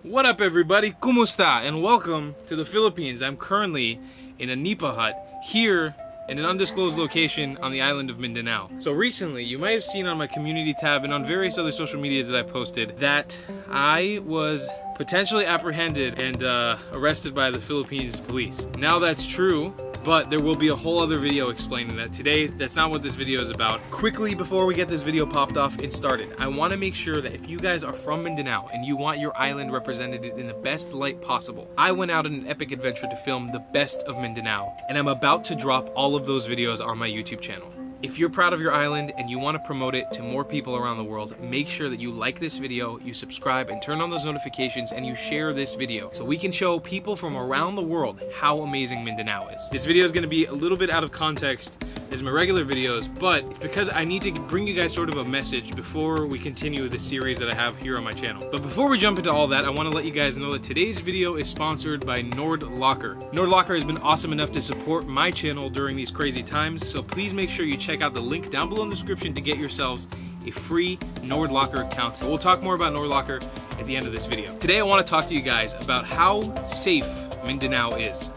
What up everybody, kumusta, and welcome to the Philippines. I'm currently in a nipa hut here in an undisclosed location on the island of Mindanao. So recently, you might have seen on my community tab and on various other social medias that I posted that I was potentially apprehended and arrested by the Philippines police. Now that's true, but there will be a whole other video explaining that. Today, that's not what this video is about. Quickly, before we get this video popped off and started, I want to make sure that if you guys are from Mindanao and you want your island represented in the best light possible, I went out on an epic adventure to film the best of Mindanao, and I'm about to drop all of those videos on my YouTube channel. If you're proud of your island and you want to promote it to more people around the world, make sure that you like this video, you subscribe and turn on those notifications, and you share this video so we can show people from around the world how amazing Mindanao is. This video is going to be a little bit out of context as my regular videos, but it's because I need to bring you guys sort of a message before we continue the series that I have here on my channel. But before we jump into all that, I want to let you guys know that today's video is sponsored by Nordlocker. Nordlocker has been awesome enough to support my channel during these crazy times, so please make sure you check out the link down below in the description to get yourselves a free Nordlocker account. We'll talk more about Nordlocker at the end of this video. Today I want to talk to you guys about how safe Mindanao is.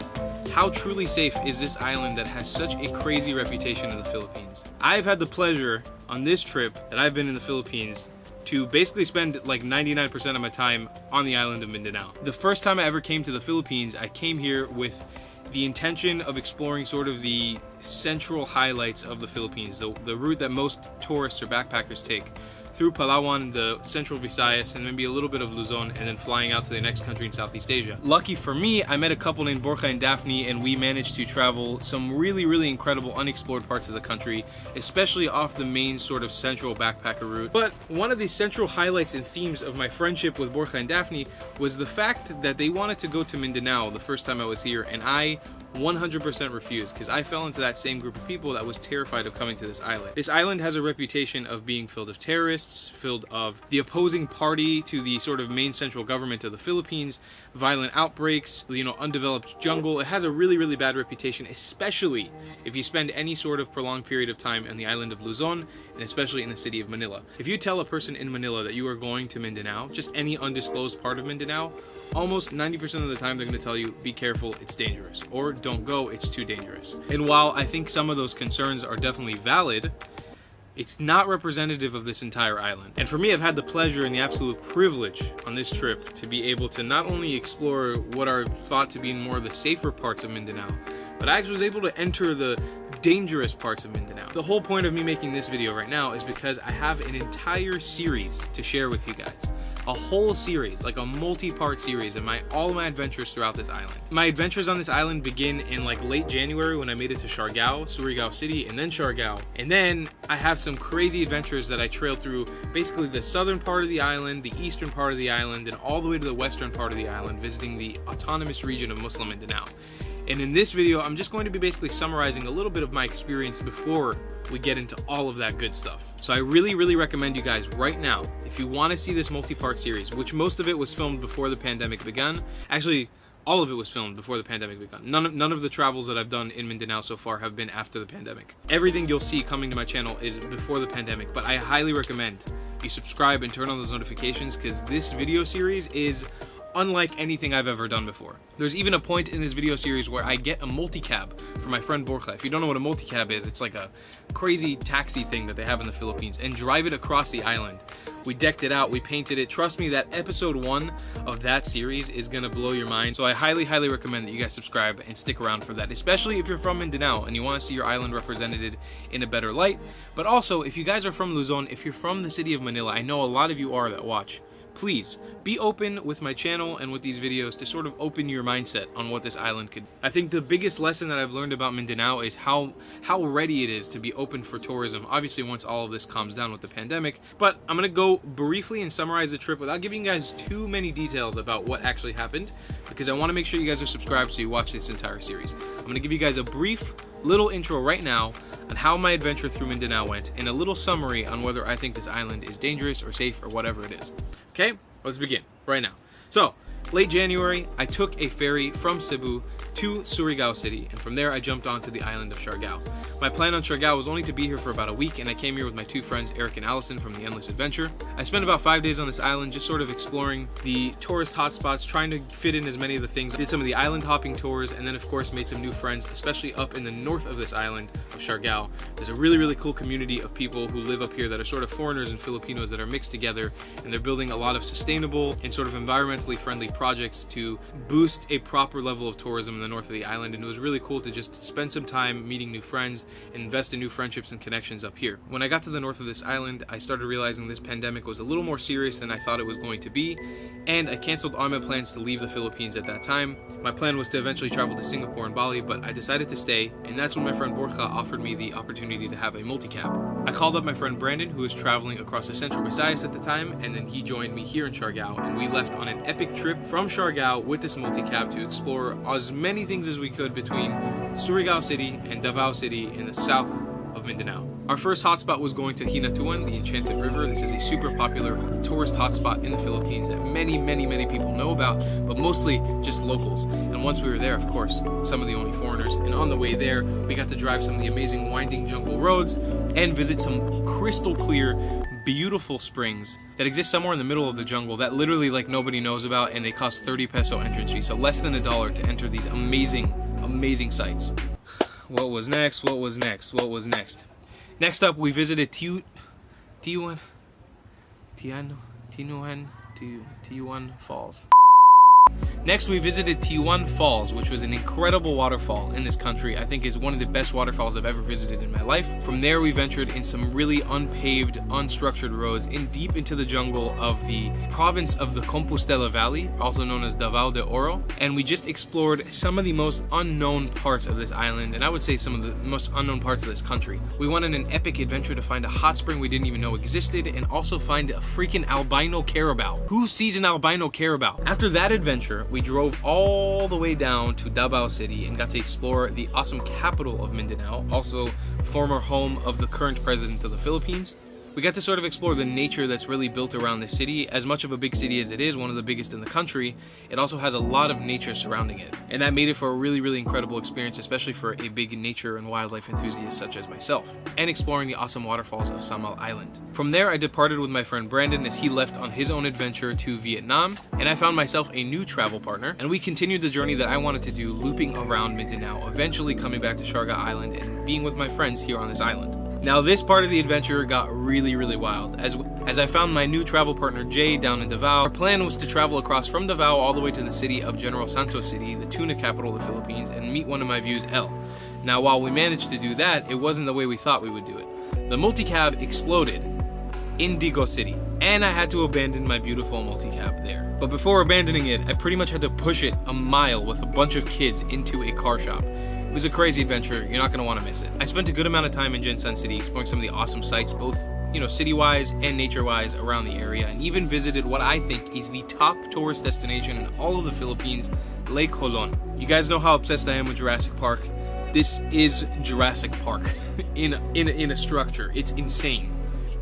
How truly safe is this island that has such a crazy reputation in the Philippines? I've had the pleasure on this trip that I've been in the Philippines to basically spend like 99% of my time on the island of Mindanao. The first time I ever came to the Philippines, I came here with the intention of exploring sort of the central highlights of the Philippines, the route that most tourists or backpackers take, through Palawan, the central Visayas, and maybe a little bit of Luzon, and then flying out to the next country in Southeast Asia. Lucky for me, I met a couple named Borja and Daphne, and we managed to travel some really incredible unexplored parts of the country, especially off the main sort of central backpacker route. But one of the central highlights and themes of my friendship with Borja and Daphne was the fact that they wanted to go to Mindanao the first time I was here, and I 100% refused, because I fell into that same group of people that was terrified of coming to this island. This island has a reputation of being filled of terrorists, filled of the opposing party to the sort of main central government of the Philippines, violent outbreaks, undeveloped jungle. It has a really bad reputation, especially if you spend any sort of prolonged period of time on the island of Luzon, and especially in the city of Manila. If you tell a person in Manila that you are going to Mindanao, just any undisclosed part of Mindanao, almost 90% of the time they're going to tell you, be careful, it's dangerous, or don't go, it's too dangerous. And while I think some of those concerns are definitely valid, it's not representative of this entire island. And for me, I've had the pleasure and the absolute privilege on this trip to be able to not only explore what are thought to be more of the safer parts of Mindanao, but I actually was able to enter the dangerous parts of Mindanao. The whole point of me making this video right now is because I have an entire series to share with you guys. A whole series, like a multi-part series of all my adventures throughout this island. My adventures on this island begin in like late January when I made it to Siargao, Surigao City, and then Siargao. And then I have some crazy adventures that I trailed through basically the southern part of the island, the eastern part of the island, and all the way to the western part of the island, visiting the autonomous region of Muslim Mindanao. And in this video, I'm just going to be basically summarizing a little bit of my experience before we get into all of that good stuff. So I really recommend you guys right now, if you want to see this multi-part series, which most of it was filmed before the pandemic begun. Actually, all of it was filmed before the pandemic begun. None of the travels that I've done in Mindanao so far have been after the pandemic. Everything you'll see coming to my channel is before the pandemic, but I highly recommend you subscribe and turn on those notifications, because this video series is unlike anything I've ever done before. There's even a point in this video series where I get a multi-cab for my friend Borja. If you don't know what a multi-cab is, it's like a crazy taxi thing that they have in the Philippines, and drive it across the island. We decked it out, we painted it. Trust me, that episode 1 of that series is gonna blow your mind. So I highly recommend that you guys subscribe and stick around for that, especially if you're from Mindanao and you want to see your island represented in a better light. But also, if you guys are from Luzon, if you're from the city of Manila, I know a lot of you are that watch. Please be open with my channel and with these videos to sort of open your mindset on what this island could. I think the biggest lesson that I've learned about Mindanao is how ready it is to be open for tourism, obviously once all of this calms down with the pandemic. But I'm gonna go briefly and summarize the trip without giving you guys too many details about what actually happened, because I want to make sure you guys are subscribed so you watch this entire series. I'm gonna give you guys a brief little intro right now on how my adventure through Mindanao went, and a little summary on whether I think this island is dangerous or safe or whatever it is. Okay, let's begin right now. So Late January, I took a ferry from Cebu to Surigao City, and from there I jumped onto the island of Siargao. My plan on Siargao was only to be here for about a week, and I came here with my two friends, Eric and Allison from the Endless Adventure. I spent about 5 days on this island, just sort of exploring the tourist hotspots, trying to fit in as many of the things. I did some of the island hopping tours, and then of course made some new friends, especially up in the north of this island of Siargao. There's a really cool community of people who live up here that are sort of foreigners and Filipinos that are mixed together, and they're building a lot of sustainable and sort of environmentally friendly projects to boost a proper level of tourism in the north of the island. And it was really cool to just spend some time meeting new friends and invest in new friendships and connections up here. When I got to the north of this island, I started realizing this pandemic was a little more serious than I thought it was going to be, and I canceled all my plans to leave the Philippines at that time. My plan was to eventually travel to Singapore and Bali, but I decided to stay, and that's when my friend Borja offered me the opportunity to have a multi-cab. I called up my friend Brandon, who was traveling across the central Visayas at the time, and then he joined me here in Siargao, and we left on an epic trip from Siargao with this multi-cab to explore as many things as we could between Surigao City and Davao City in the south of Mindanao. Our first hotspot was going to Hinatuan, the Enchanted River. This is a super popular tourist hotspot in the Philippines that many people know about, but mostly just locals. And once we were there, of course, some of the only foreigners. And on the way there, we got to drive some of the amazing winding jungle roads and visit some crystal clear, beautiful springs that exist somewhere in the middle of the jungle that literally like nobody knows about, and they cost 30 peso entrance fee, so less than $1 to enter these amazing sites. What was next? Next up, we visited Tinuan Falls. Next, we visited Tinuan Falls, which was an incredible waterfall in this country. I think is one of the best waterfalls I've ever visited in my life. From there, we ventured in some really unpaved, unstructured roads deep into the jungle of the province of the Compostela Valley, also known as Davao de Oro, and we just explored some of the most unknown parts of this island, and I would say some of the most unknown parts of this country. We went on an epic adventure to find a hot spring we didn't even know existed, and also find a freaking albino carabao. Who sees an albino carabao? After that adventure, we drove all the way down to Davao City and got to explore the awesome capital of Mindanao, also former home of the current president of the Philippines. We got to sort of explore the nature that's really built around this city. As much of a big city as it is, one of the biggest in the country, it also has a lot of nature surrounding it. And that made it for a really incredible experience, especially for a big nature and wildlife enthusiast such as myself, and exploring the awesome waterfalls of Samal Island. From there, I departed with my friend Brandon as he left on his own adventure to Vietnam, and I found myself a new travel partner, and we continued the journey that I wanted to do, looping around Mindanao, eventually coming back to Siargao Island and being with my friends here on this island. Now this part of the adventure got really wild. As I found my new travel partner Jay down in Davao, our plan was to travel across from Davao all the way to the city of General Santos City, the tuna capital of the Philippines, and meet one of my views, El. Now while we managed to do that, it wasn't the way we thought we would do it. The multi-cab exploded in Digo City, and I had to abandon my beautiful multi-cab there. But before abandoning it, I pretty much had to push it a mile with a bunch of kids into a car shop. It was a crazy adventure. You're not going to want to miss it. I spent a good amount of time in Jensan City exploring some of the awesome sites, both city-wise and nature-wise around the area, and even visited what I think is the top tourist destination in all of the Philippines, Lake Holon. You guys know how obsessed I am with Jurassic Park. This is Jurassic Park in a structure. It's insane.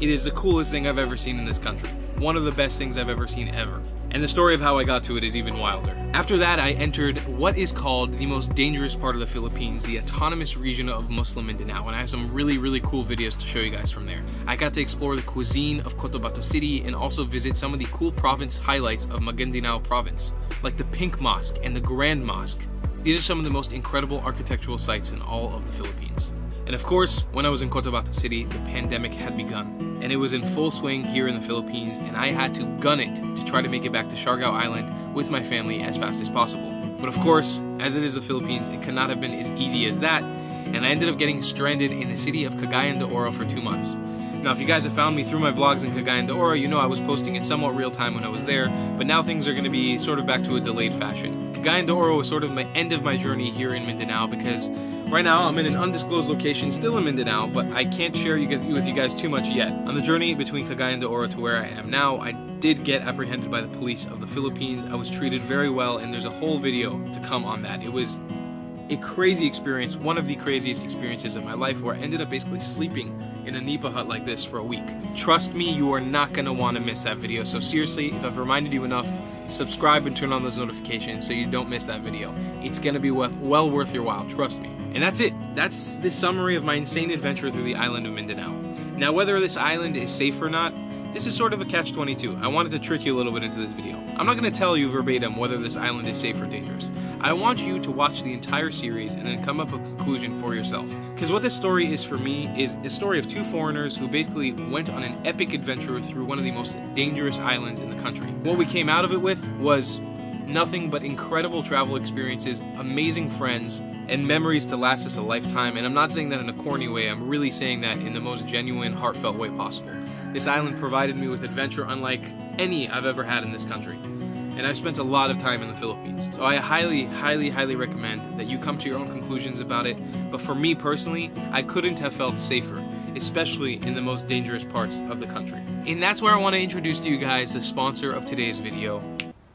It is the coolest thing I've ever seen in this country. One of the best things I've ever seen ever. And the story of how I got to it is even wilder. After that, I entered what is called the most dangerous part of the Philippines, the autonomous region of Muslim Mindanao, and I have some really cool videos to show you guys from there. I got to explore the cuisine of Cotabato City and also visit some of the cool province highlights of Maguindanao province, like the Pink Mosque and the Grand Mosque. These are some of the most incredible architectural sites in all of the Philippines. And of course, when I was in Cotabato City, the pandemic had begun, and it was in full swing here in the Philippines, and I had to gun it to try to make it back to Siargao Island with my family as fast as possible. But of course, as it is the Philippines, it could not have been as easy as that, and I ended up getting stranded in the city of Cagayan de Oro for 2 months. Now, if you guys have found me through my vlogs in Cagayan de Oro, you know I was posting in somewhat real time when I was there, but now things are going to be sort of back to a delayed fashion. Cagayan de Oro was sort of my end of my journey here in Mindanao because right now I'm in an undisclosed location still in Mindanao, but I can't share with you guys too much yet. On the journey between Cagayan de Oro to where I am now, I did get apprehended by the police of the Philippines. I was treated very well, and there's a whole video to come on that. It was a crazy experience, one of the craziest experiences of my life, where I ended up basically sleeping in a nipa hut like this for a week. Trust me, you are not going to want to miss that video. So seriously, if I've reminded you enough, subscribe and turn on those notifications so you don't miss that video. It's gonna be well worth your while, trust me. And that's it. That's the summary of my insane adventure through the island of Mindanao. Now, whether this island is safe or not, this is sort of a catch-22. I wanted to trick you a little bit into this video. I'm not going to tell you verbatim whether this island is safe or dangerous. I want you to watch the entire series and then come up with a conclusion for yourself. Because what this story is for me is a story of two foreigners who basically went on an epic adventure through one of the most dangerous islands in the country. What we came out of it with was nothing but incredible travel experiences, amazing friends, and memories to last us a lifetime. And I'm not saying that in a corny way, I'm really saying that in the most genuine, heartfelt way possible. This island provided me with adventure unlike any I've ever had in this country. And I've spent a lot of time in the Philippines. So I highly, highly, highly recommend that you come to your own conclusions about it. But for me personally, I couldn't have felt safer, especially in the most dangerous parts of the country. And that's where I want to introduce to you guys the sponsor of today's video,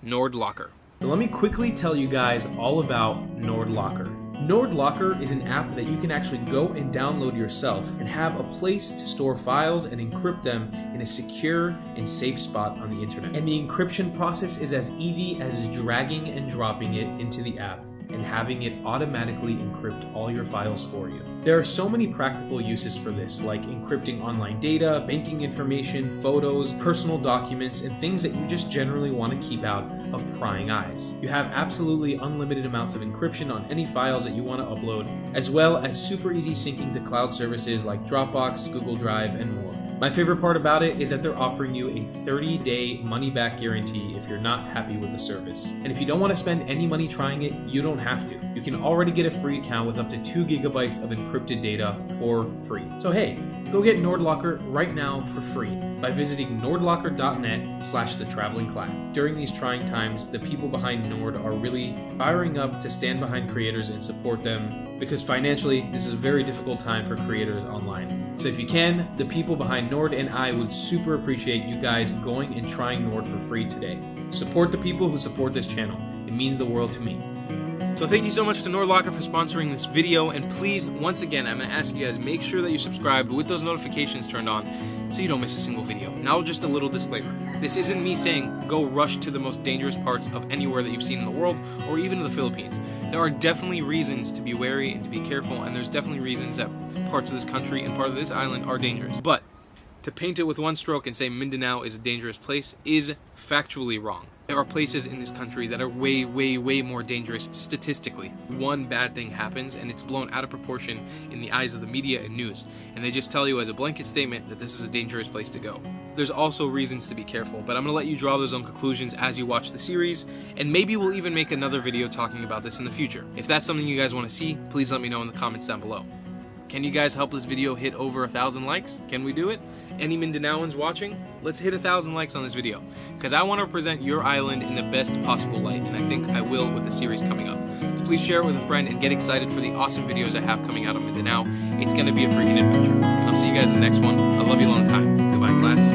Nordlocker. So let me quickly tell you guys all about Nordlocker. Nordlocker is an app that you can actually go and download yourself and have a place to store files and encrypt them in a secure and safe spot on the internet. And the encryption process is as easy as dragging and dropping it into the app and having it automatically encrypt all your files for you. There are so many practical uses for this, like encrypting online data, banking information, photos, personal documents, and things that you just generally want to keep out of prying eyes. You have absolutely unlimited amounts of encryption on any files that you want to upload, as well as super easy syncing to cloud services like Dropbox, Google Drive, and more. My favorite part about it is that they're offering you a 30-day money-back guarantee if you're not happy with the service. And if you don't want to spend any money trying it, you don't have to. You can already get a free account with up to 2 gigabytes of encrypted data for free. So hey, go get Nordlocker right now for free by visiting nordlocker.net/thetravelingclatt. During these trying times, the people behind Nord are really firing up to stand behind creators and support them, because financially, this is a very difficult time for creators online. So if you can, the people behind Nord and I would super appreciate you guys going and trying Nord for free today. Support the people who support this channel. It means the world to me. So thank you so much to Nordlocker for sponsoring this video, and please, once again, I'm going to ask you guys, make sure that you subscribe with those notifications turned on so you don't miss a single video. Now, just a little disclaimer. This isn't me saying go rush to the most dangerous parts of anywhere that you've seen in the world or even in the Philippines. There are definitely reasons to be wary and to be careful, and there's definitely reasons that parts of this country and part of this island are dangerous. But to paint it with one stroke and say Mindanao is a dangerous place is factually wrong. There are places in this country that are way, way, way more dangerous statistically. One bad thing happens and it's blown out of proportion in the eyes of the media and news, and they just tell you as a blanket statement that this is a dangerous place to go. There's also reasons to be careful, but I'm going to let you draw those own conclusions as you watch the series, and maybe we'll even make another video talking about this in the future. If that's something you guys want to see, please let me know in the comments down below. Can you guys help this video hit over 1,000 likes? Can we do it? Any Mindanaoans watching? Let's hit 1,000 likes on this video, because I want to present your island in the best possible light, and I think I will with the series coming up. So please share it with a friend and get excited for the awesome videos I have coming out on Mindanao. It's going to be a freaking adventure. And I'll see you guys in the next one. I love you a long time. Goodbye, Clatts.